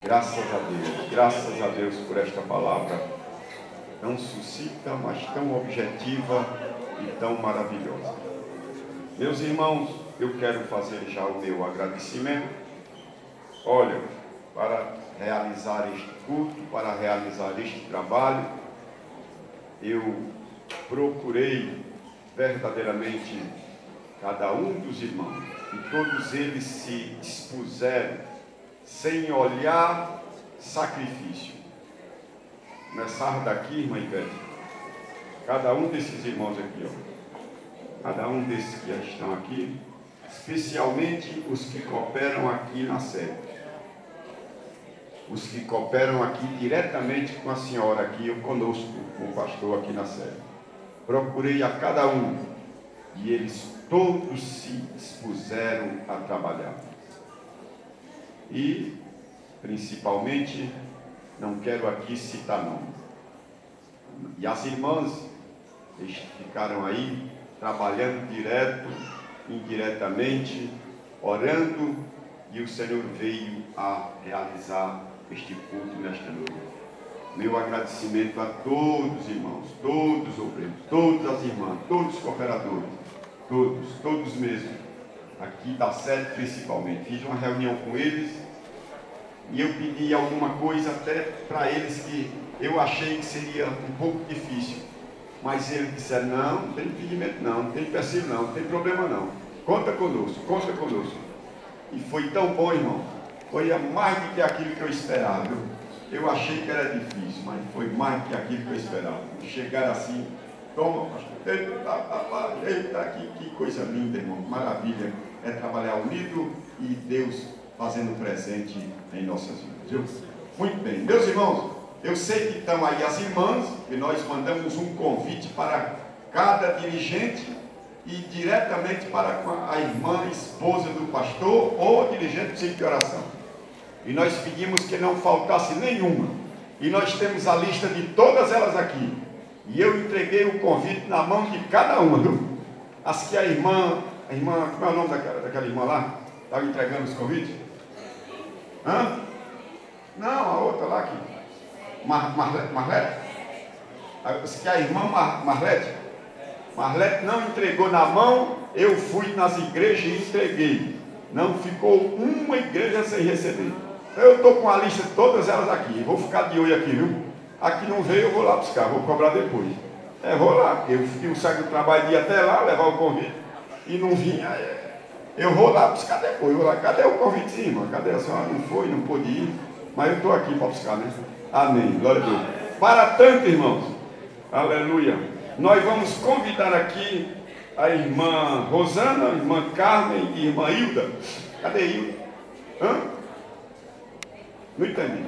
Graças a Deus por esta palavra tão sucinta, mas tão objetiva e tão maravilhosa. Meus irmãos, eu quero fazer já o meu agradecimento. Olha, para realizar este culto, para realizar este trabalho, eu procurei verdadeiramente cada um dos irmãos, e todos eles se dispuseram sem olhar sacrifício. Começar daqui, irmã Ivete, cada um desses irmãos aqui, ó, cada um desses que estão aqui, especialmente os que cooperam aqui na sede, os que cooperam aqui diretamente com a senhora aqui, ou conosco, com o pastor aqui na sede. Procurei a cada um, e eles todos se dispuseram a trabalhar. E, principalmente, não quero aqui citar nome. E as irmãs ficaram aí, trabalhando direto, indiretamente, orando, e o Senhor veio a realizar este culto nesta noite. Meu agradecimento a todos os irmãos, todos os obreiros, todas as irmãs, todos os cooperadores, todos mesmo, aqui da sede principalmente. Fiz uma reunião com eles e eu pedi alguma coisa até para eles que eu achei que seria um pouco difícil, mas eles disseram: não tem impedimento não tem empecilho não tem problema não, conta conosco. E foi tão bom, irmão, foi mais do que aquilo que eu esperava. Eu achei que era difícil, mas foi mais do que aquilo que eu esperava. Chegar assim, toma, pastor, eita, que coisa linda, irmão, maravilha, é trabalhar unido e Deus fazendo presente em nossas vidas, viu? Muito bem, meus irmãos, eu sei que estão aí as irmãs, e nós mandamos um convite para cada dirigente e diretamente para a irmã esposa do pastor ou dirigente do centro de oração. E nós pedimos que não faltasse nenhuma, e nós temos a lista de todas elas aqui, e eu entreguei o convite na mão de cada uma, viu? As que a irmã, como é o nome daquela irmã lá? Estava entregando os convites? Hã? Não, a outra lá que Marlete? As que a irmã Marlete não entregou na mão, eu fui nas igrejas e entreguei. Não ficou uma igreja sem receber. Eu estou com a lista de todas elas aqui. Vou ficar de olho aqui, viu? Aqui não veio, eu vou lá buscar, vou cobrar depois. Vou lá, eu saio do trabalho de ir até lá, levar o convite, e não vinha, eu vou lá buscar depois. Vou lá, cadê o convite, irmã? Cadê a senhora? Não foi, não pôde ir, mas eu estou aqui para buscar, né? Amém, glória a Deus. Para tanto, irmãos, aleluia, nós vamos convidar aqui a irmã Rosana, a irmã Carmen e a irmã Hilda. Cadê Hilda? Hã? Não entendi.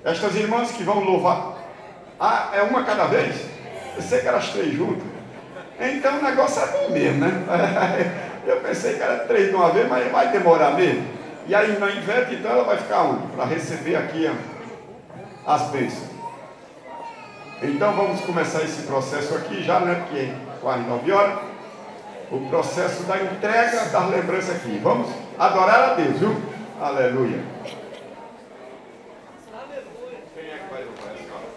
Estas irmãs que vão louvar. Ah, é uma cada vez? Eu sei que eram as três juntas. Então o negócio é bom mesmo, né? Eu pensei que era três de uma vez, mas vai demorar mesmo. E a irmã Ivete, então, ela vai ficar onde? Para receber aqui as bênçãos. Então vamos começar esse processo aqui já, né? Porque é quase 9 horas. O processo da entrega das lembranças aqui. Vamos adorar a Deus, viu? Aleluia. Quem é que vai louvar essa hora?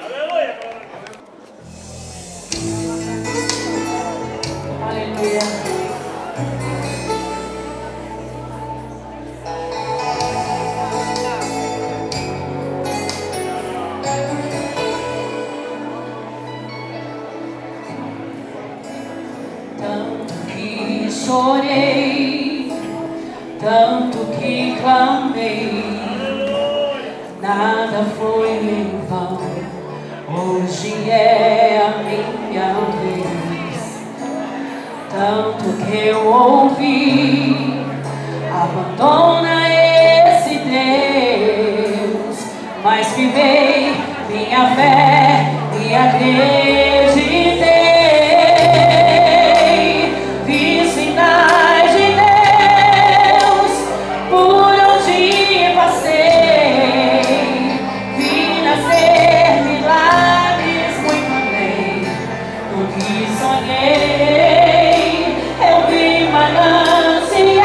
Aleluia. Aleluia. Chorei, tanto que clamei, nada foi em vão. Hoje é a minha vez. Tanto que eu ouvi, abandona esse Deus, mas vivei minha fé e acreditei. Eu vi mananciais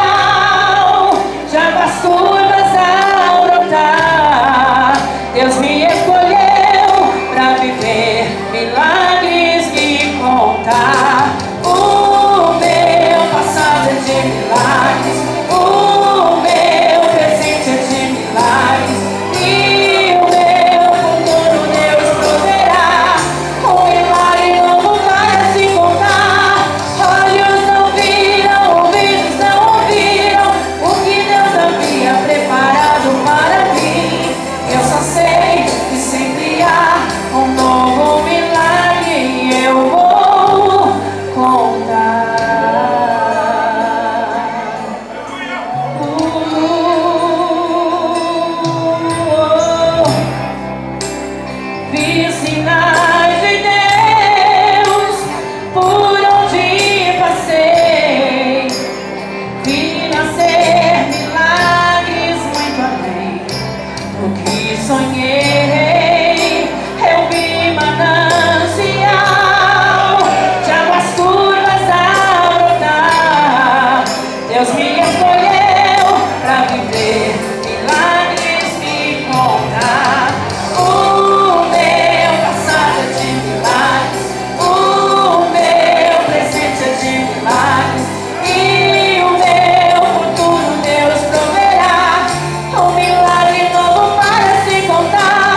Deus me escolheu pra viver milagres me contar. O meu passado é de milagres, o meu presente é de milagres, e o meu futuro Deus proverá. Um milagre novo para se contar.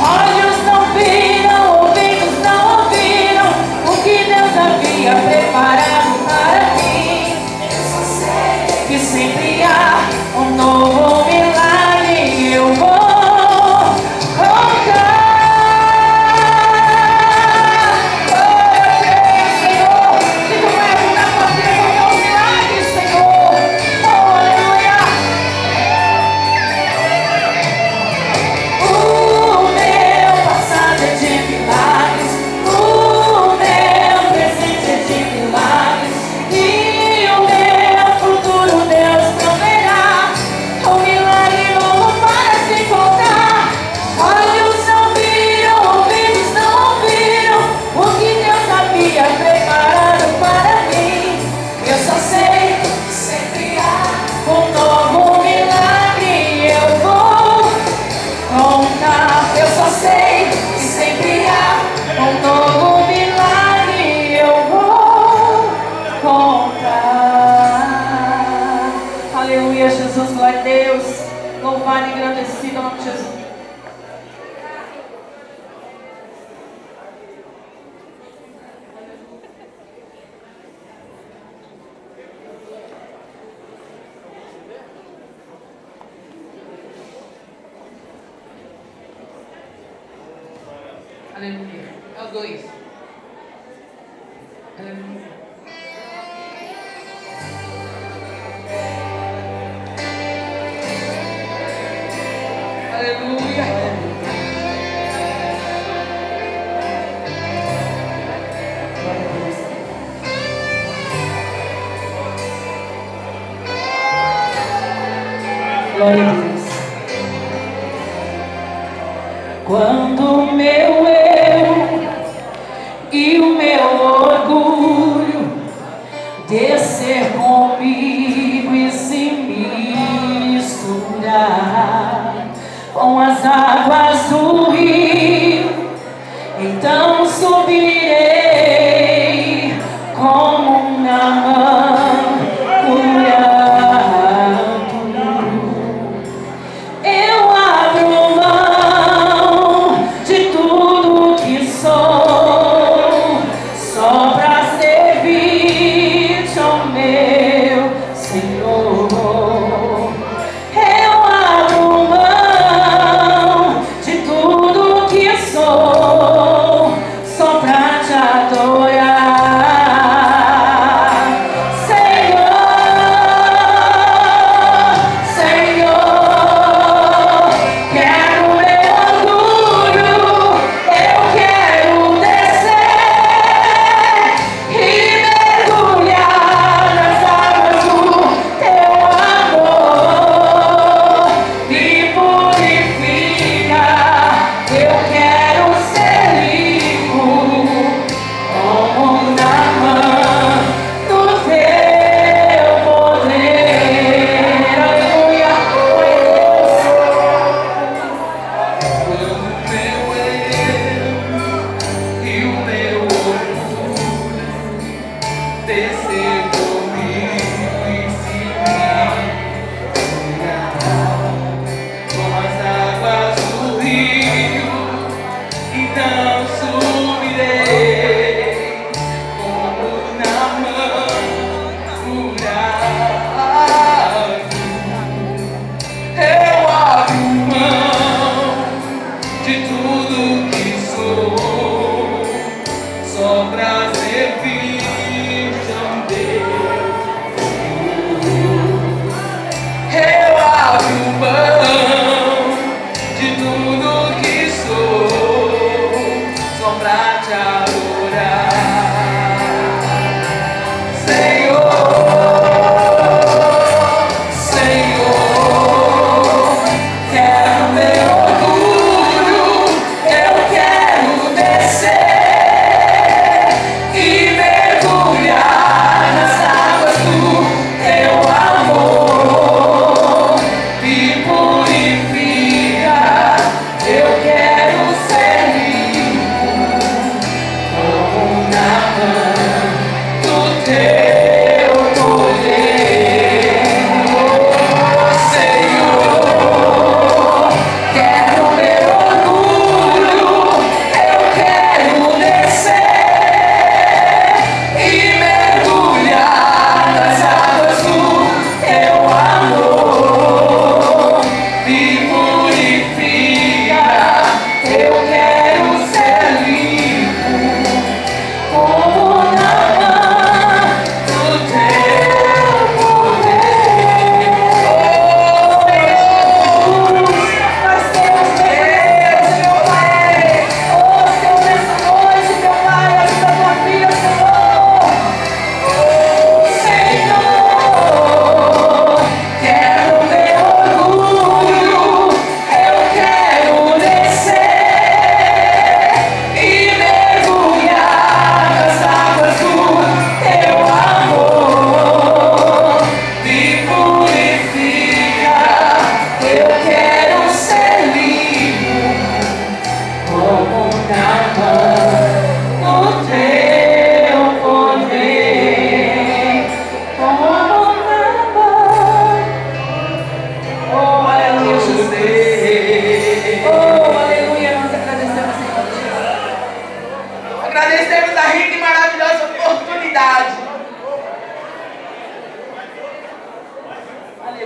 Olhos não viram, ouvidos não ouviram o que Deus havia preparado para mim. Eu só sei que sempre há um novo milagre. Eu vou contar. Senhor, que tu vai ajudar a fazer com meus milagres, Senhor. Oh, aleluia. O meu passado é de milagres, o meu presente é de milagres, e o meu futuro Deus proverá. Um milagre novo para se contar. Olhos não viram, ouvidos não ouviram o que Deus havia preparado para mim. Eu só sei que sempre há um novo milagre. Eu vou contar. Eu só sei que sempre há um novo milagre. Eu vou contar. Aleluia, Jesus, glória a Deus. Louvado e agradecido ao nome de Jesus. Aleluia. É o 2. Aleluia. Aleluia. Glória a Deus. Quando o meu eu e o meu orgulho descer comigo e se misturar com as águas do rio, então subirei como um Naamã curado. Eu abro mão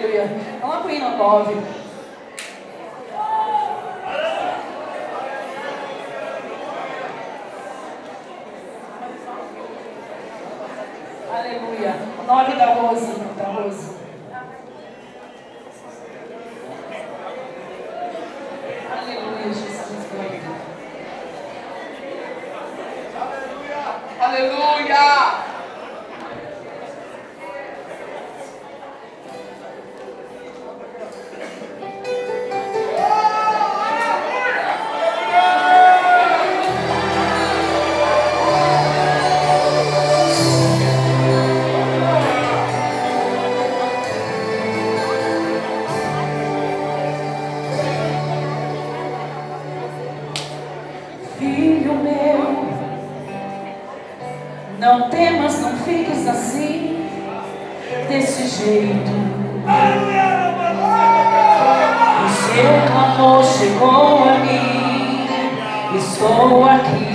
Aleluia. Vamos lá pro hino 9. Aleluia. 9 da Rose. Da Rose. Aleluia, Jesus. Aleluia. Aleluia. Filho meu, não temas, não fiques assim, desse jeito. O seu amor chegou a mim, estou aqui.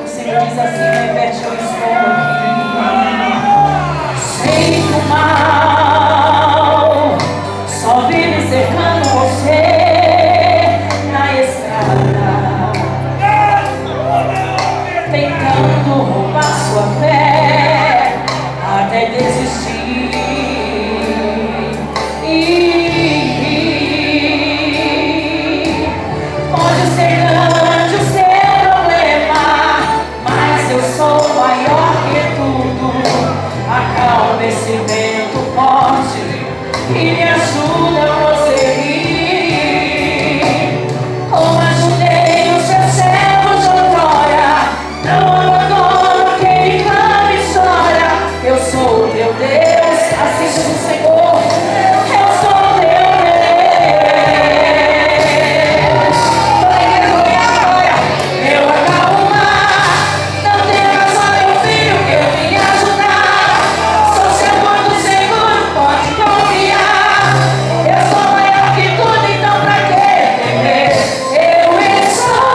O Senhor diz assim, repete, eu estou aqui. Sei que o mal só vive cercando você na estrada, tentando roubar sua fé até desistir. Pode ser grande o seu problema, mas eu sou maior que tudo. Acalma esse vento forte e me ajuda a prosseguir. Como ajudei os seus servos de outrora, não abandono quem clama e chora. Eu sou o teu Deus, assim diz o Senhor. Eu sou o teu Deus. Eu acalmo o mar, não temas, só meu filho, que eu vim ajudar. Sou seu porto seguro, pode confiar. Eu sou maior que tudo, então pra que temer? Eu estou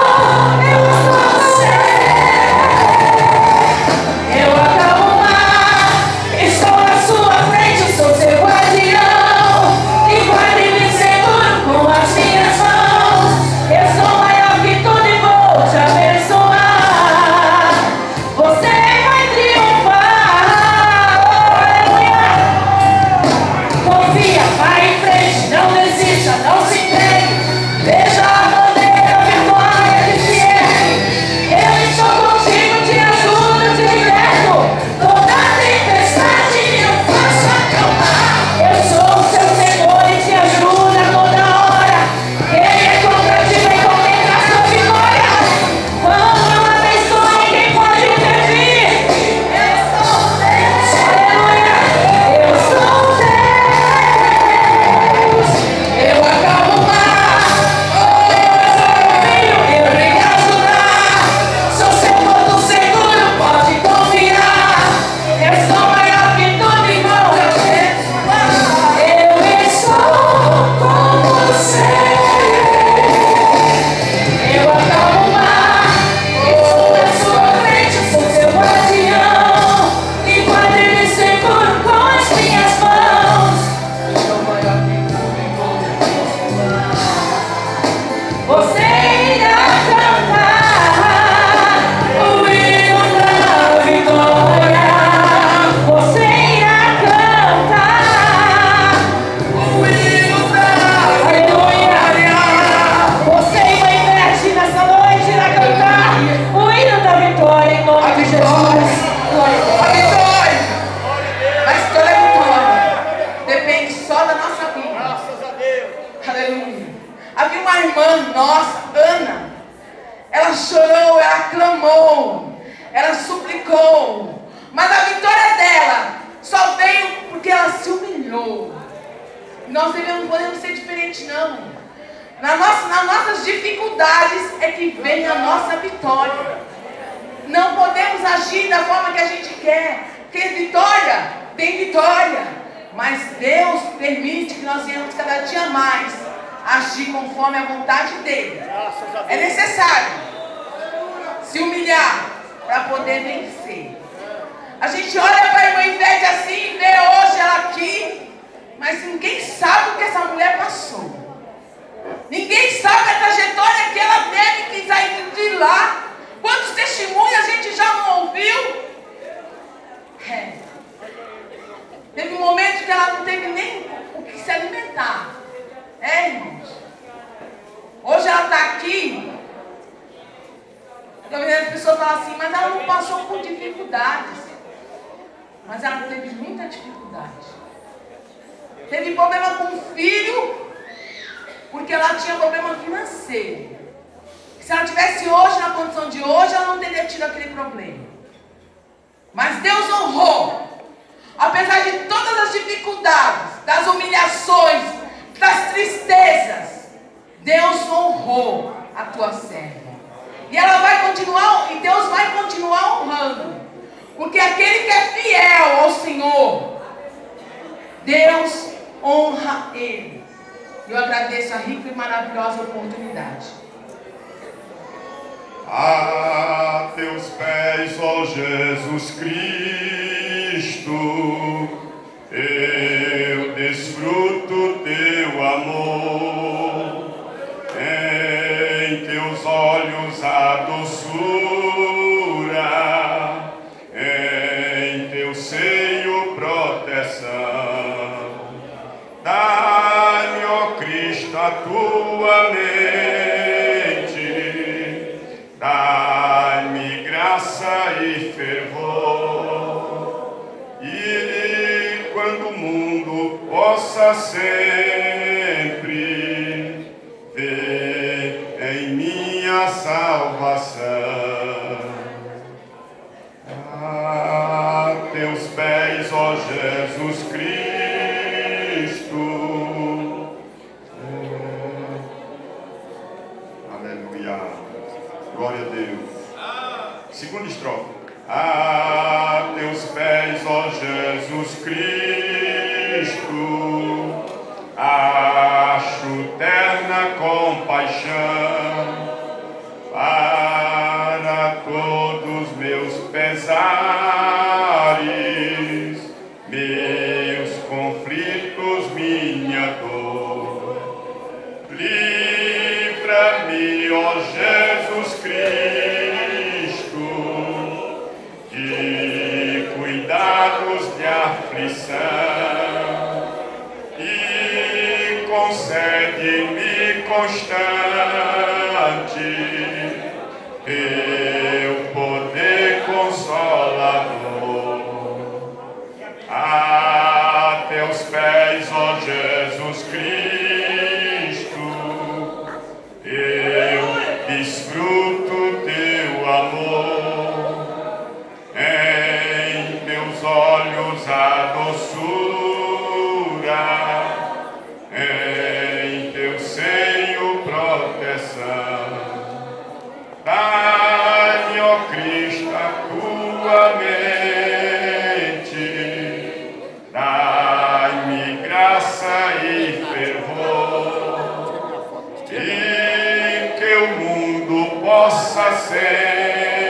você. Eu acalmo o mar, estou na sua frente, sou seu guardião. E guarde-me seguro com as minhas mãos. Eu sou maior que tudo e vou te abençoar. Você vai triunfar. Aleluia. Confia, vai em frente, não desista, não se entregue. Veja a bandeira vitória que se ergue. Eu estou contigo, te ajudo, te liberto. Toda tempestade eu faço acalmar. Eu sou o seu Senhor e te ajudo a toda hora. Quem é contra ti vai cometer a sua vitória. Quando eu abençoe, quem pode impedir? Eu sou Deus. Aleluia. Eu sou Deus. Eu acalmo o mar. Eu vim ajudar. Sou seu porto seguro, pode confiar. Eu sou maior que tudo, irmão. Eu estou com você. Eu acalmo o mar. Estou na sua frente, sou seu guardião. E guarde-me seguro com as minhas mãos. Sou maior que tudo, irmão. Você irá cantar o hino da vitória. Você irá cantar o hino da vitória. Você e mãe Beth nessa noite irá cantar o hino da vitória em nome de Jesus. Glória a Deus. A história é vitória. Depende só da nossa vida. Aleluia. Havia uma irmã nossa, Ana. Ela chorou, ela clamou, ela suplicou. Mas a vitória dela só veio porque ela se humilhou. Nós não podemos ser diferentes, não. Nas nossas dificuldades é que vem a nossa vitória. Não podemos agir da forma que a gente quer. Porque vitória, tem vitória. Mas Deus permite que nós venhamos cada dia mais agir conforme a vontade dele. É necessário se humilhar para poder vencer. A gente olha para a irmã Ivete assim, vê hoje ela aqui, Mas ninguém sabe o que essa mulher passou. Ninguém sabe a trajetória que ela teve que sair de lá. Quantos testemunhos a gente já não ouviu? Teve um momento que ela não teve nem o que se alimentar. Irmãos. Hoje ela está aqui. As pessoas falam assim, mas ela não passou por dificuldades. Mas ela teve muita dificuldade. Teve problema com o filho, porque ela tinha problema financeiro. Se ela tivesse hoje, na condição de hoje, ela não teria tido aquele problema. Mas Deus honrou. Apesar de todas as dificuldades, das humilhações, das tristezas, Deus honrou a tua serva. E ela vai continuar, e Deus vai continuar honrando. Porque aquele que é fiel ao Senhor, Deus honra ele. Eu agradeço a rica e maravilhosa oportunidade. A teus pés, ó Jesus Cristo, eu desfruto teu amor. Em teus olhos a doçura, em teu seio proteção. Dá-me, ó Cristo, a tua mente, dá-me graça e fervor, e quando o mundo possa sempre ver em minha salvação. A teus pés, ó Jesus Cristo, glória a Deus. Segunda estrofe. A teus pés, ó Jesus Cristo, acho terna compaixão para todos meus pesares, meus conflitos, minha dor. Livra-me, ó Jesus Cristo, de cuidados de aflição, e concede-me constante teu poder consolador. A teus pés, ó Jesus Cristo, eu desfruto teu amor. Em teus olhos a doçura, em teu seio proteção. Dá-me, ó Cristo, a tua mente, dá-me graça e fervor, e que o mundo possa sempre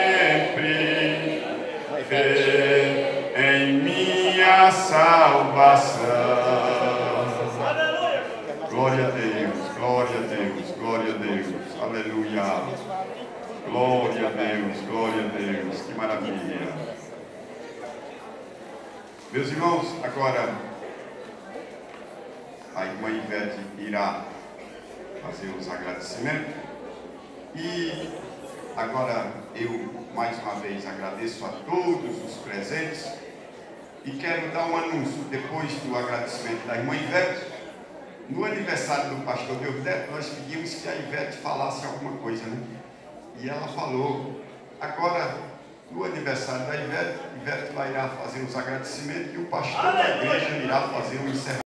ver em minha salvação. Glória a Deus, glória a Deus, glória a Deus, aleluia. Glória a Deus, glória a Deus, que maravilha. Meus irmãos, agora a irmã Ivete irá fazer os agradecimentos. E agora eu mais uma vez agradeço a todos os presentes e quero dar um anúncio depois do agradecimento da irmã Ivete. No aniversário do pastor Deusdedito, nós pedimos que a Ivete falasse alguma coisa, né? E ela falou. Agora, no aniversário da Ivete, Ivete irá fazer os agradecimentos e o pastor da igreja irá fazer o encerramento.